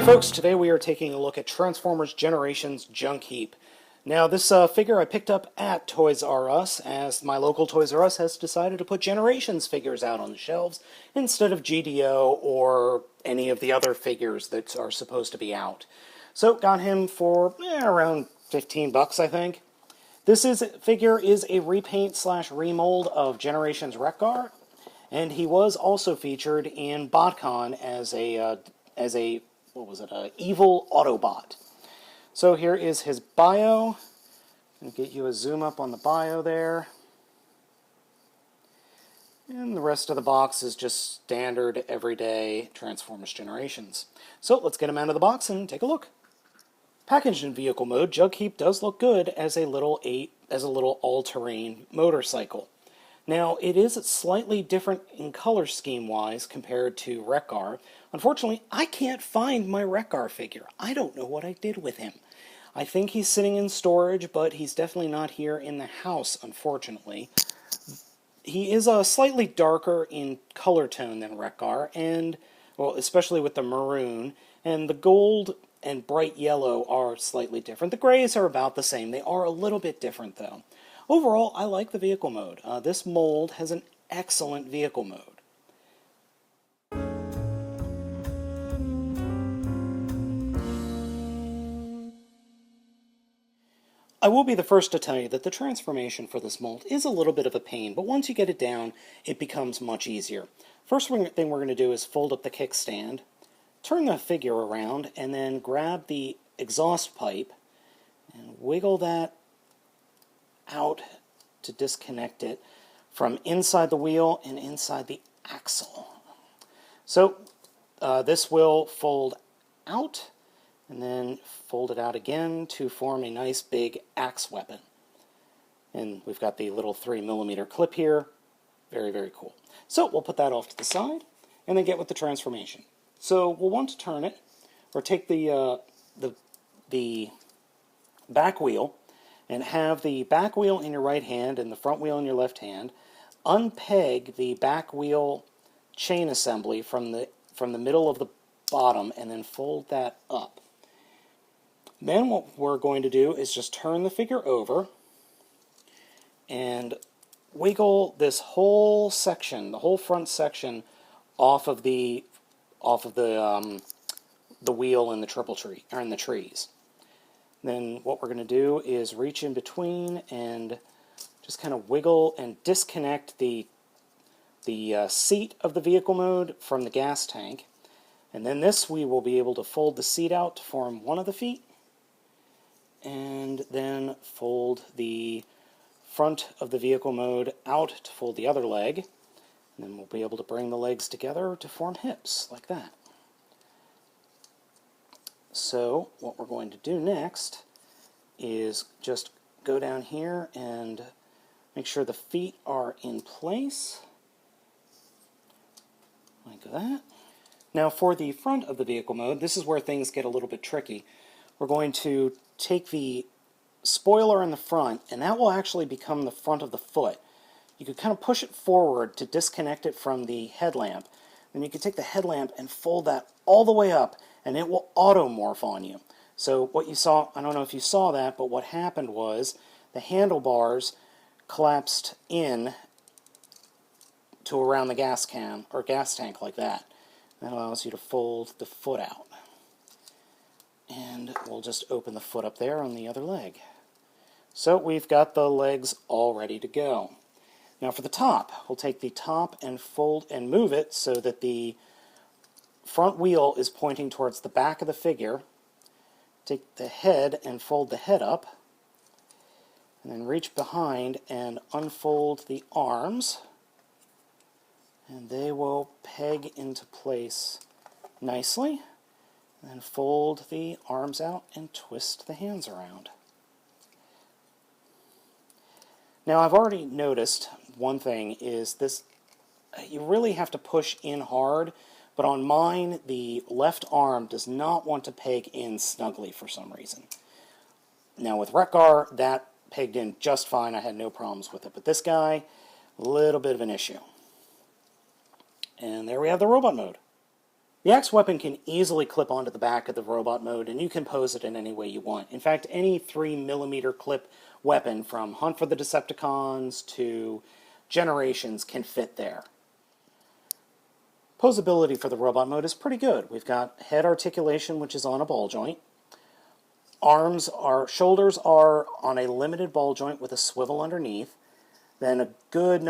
folks, today we are taking a look at Transformers Generations Junkheap. Now this figure I picked up at Toys R Us, as my local Toys R Us has decided to put Generations figures out on the shelves instead of GDO or any of the other figures that are supposed to be out. So got him for around 15 bucks, I think. This figure is a repaint / remold of Generations wreck-gar, and he was also featured in BotCon as a what was it, an evil Autobot. So here is his bio. I'll get you a zoom up on the bio there. And the rest of the box is just standard, everyday Transformers Generations. So let's get him out of the box and take a look. Packaged in vehicle mode, Junkheap does look good as a little all-terrain motorcycle. Now, it is slightly different in color scheme-wise compared to wreck-gar. Unfortunately, I can't find my wreck-gar figure. I don't know what I did with him. I think he's sitting in storage, but he's definitely not here in the house, unfortunately. He is slightly darker in color tone than wreck-gar, and, well, especially with the maroon, and the gold and bright yellow are slightly different. The grays are about the same. They are a little bit different, though. Overall, I like the vehicle mode. This mold has an excellent vehicle mode. I will be the first to tell you that the transformation for this mold is a little bit of a pain, but once you get it down, it becomes much easier. First thing we're going to do is fold up the kickstand, turn the figure around, and then grab the exhaust pipe and wiggle that out to disconnect it from inside the wheel and inside the axle. So this will fold out and then fold it out again to form a nice big axe weapon. And we've got the little 3mm clip here. Very, very cool. So we'll put that off to the side and then get with the transformation. So we'll want to turn it, or take the back wheel and have the back wheel in your right hand and the front wheel in your left hand. Unpeg the back wheel chain assembly from the middle of the bottom and then fold that up. Then what we're going to do is just turn the figure over and wiggle this whole section, the whole front section, off of the wheel in the triple tree, or in the trees. Then what we're going to do is reach in between and just kind of wiggle and disconnect the seat of the vehicle mode from the gas tank. And then we will be able to fold the seat out to form one of the feet, and then fold the front of the vehicle mode out to fold the other leg. And then we'll be able to bring the legs together to form hips, like that. So what we're going to do next is just go down here and make sure the feet are in place, like that. Now for the front of the vehicle mode, this is where things get a little bit tricky. We're going to take the spoiler in the front, and that will actually become the front of the foot. You could kind of push it forward to disconnect it from the headlamp. Then you can take the headlamp and fold that all the way up, and it will auto-morph on you. So what you saw, I don't know if you saw that, but what happened was the handlebars collapsed in to around the gas can, or gas tank, like that. That allows you to fold the foot out. And we'll just open the foot up there on the other leg. So we've got the legs all ready to go. Now for the top, we'll take the top and fold and move it so that the front wheel is pointing towards the back of the figure. Take the head and fold the head up, and then reach behind and unfold the arms, and they will peg into place nicely. And then fold the arms out and twist the hands around. Now I've already noticed one thing is this, you really have to push in hard, but on mine the left arm does not want to peg in snugly for some reason. Now with wreck-gar, that pegged in just fine, I had no problems with it, but this guy, a little bit of an issue. And there we have the robot mode. The axe weapon can easily clip onto the back of the robot mode, and you can pose it in any way you want. In fact, any 3mm clip weapon from Hunt for the Decepticons to Generations can fit there. Posability for the robot mode is pretty good. We've got head articulation, which is on a ball joint. Shoulders are on a limited ball joint with a swivel underneath. Then a good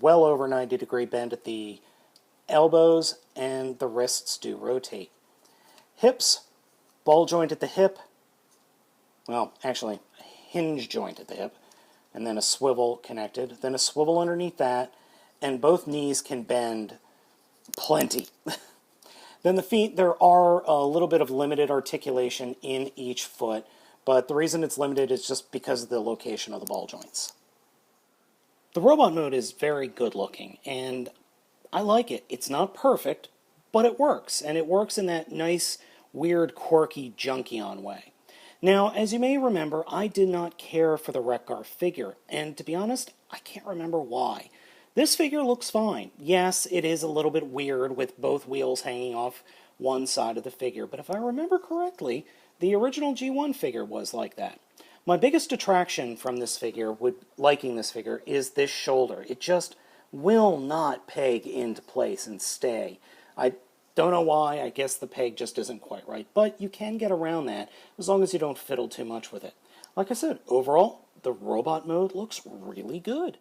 well over 90-degree bend at the elbows, and the wrists do rotate. Hips, ball joint at the hip, well, actually, a hinge joint at the hip, and then a swivel connected, then a swivel underneath that, and both knees can bend plenty. Then the feet, there are a little bit of limited articulation in each foot, but the reason it's limited is just because of the location of the ball joints. The robot mode is very good looking, and I like it. It's not perfect, but it works, and it works in that nice, weird, quirky Junkion way. Now, as you may remember, I did not care for the wreck-gar figure, and to be honest, I can't remember why. This figure looks fine. Yes, it is a little bit weird with both wheels hanging off one side of the figure, but if I remember correctly, the original G1 figure was like that. My biggest detraction from this figure, liking this figure, is this shoulder. It just will not peg into place and stay. I don't know why. I guess the peg just isn't quite right, but you can get around that as long as you don't fiddle too much with it. Like I said, overall, the robot mode looks really good.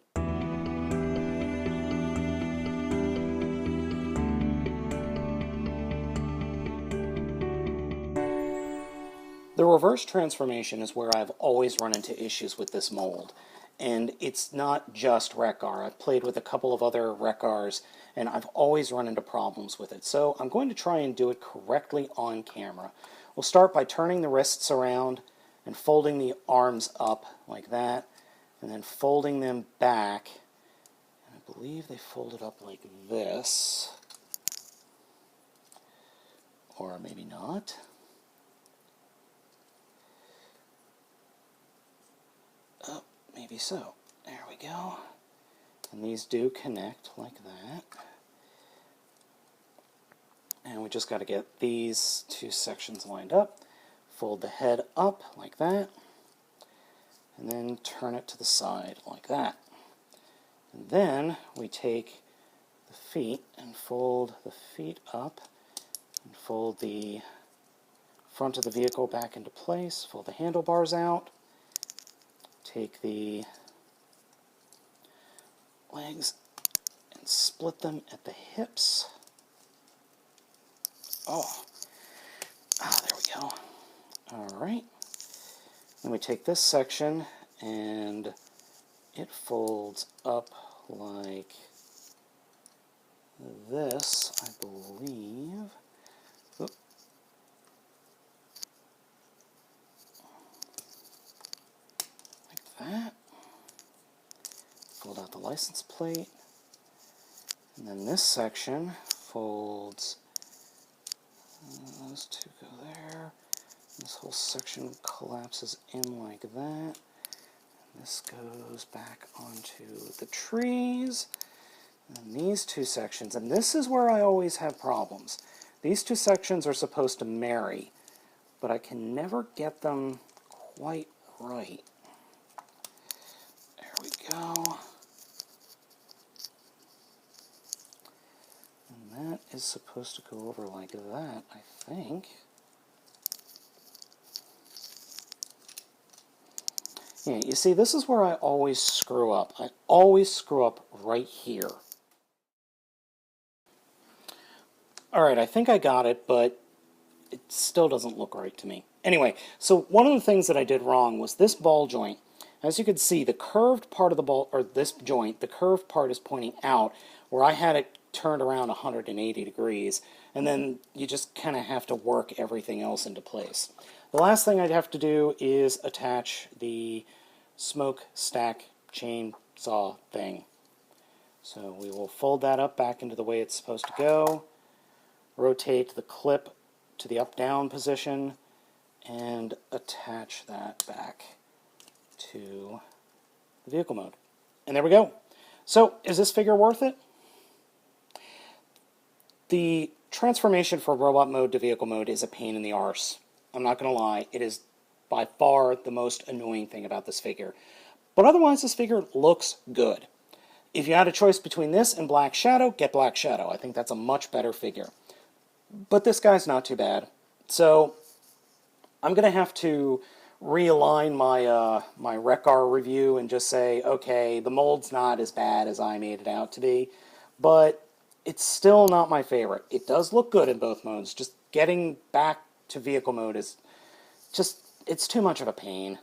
The reverse transformation is where I've always run into issues with this mold. And it's not just wreck-gar. I've played with a couple of other wreck-gars, and I've always run into problems with it. So I'm going to try and do it correctly on camera. We'll start by turning the wrists around and folding the arms up like that, and then folding them back. And I believe they folded up like this. Or maybe not. Oh, maybe so. There we go. And these do connect like that. And we just got to get these two sections lined up. Fold the head up like that. And then turn it to the side like that. And then we take the feet and fold the feet up. And fold the front of the vehicle back into place. Fold the handlebars out. Take the legs and split them at the hips. There we go. Alright. Then we take this section and it folds up like this, I believe. Oop. That. Fold out the license plate, and then this section folds, those two go there, this whole section collapses in like that, and this goes back onto the trees, and these two sections, and this is where I always have problems. These two sections are supposed to marry, but I can never get them quite right. There we go. And that is supposed to go over like that, I think. Yeah, you see, this is where I always screw up. I always screw up right here. Alright, I think I got it, but it still doesn't look right to me. Anyway, so one of the things that I did wrong was this ball joint. As you can see, the curved part of the ball, or this joint, the curved part is pointing out, where I had it turned around 180 degrees, and then you just kind of have to work everything else into place. The last thing I'd have to do is attach the smokestack chainsaw thing. So we will fold that up back into the way it's supposed to go, rotate the clip to the up-down position, and attach that back to the vehicle mode. And there we go. So, is this figure worth it? The transformation from robot mode to vehicle mode is a pain in the arse. I'm not going to lie, it is by far the most annoying thing about this figure. But otherwise, this figure looks good. If you had a choice between this and Black Shadow, get Black Shadow. I think that's a much better figure. But this guy's not too bad. So, I'm going to have to realign my wreck-gar review and just say, okay, the mold's not as bad as I made it out to be, but it's still not my favorite. It does look good in both modes. Just getting back to vehicle mode is just, it's too much of a pain.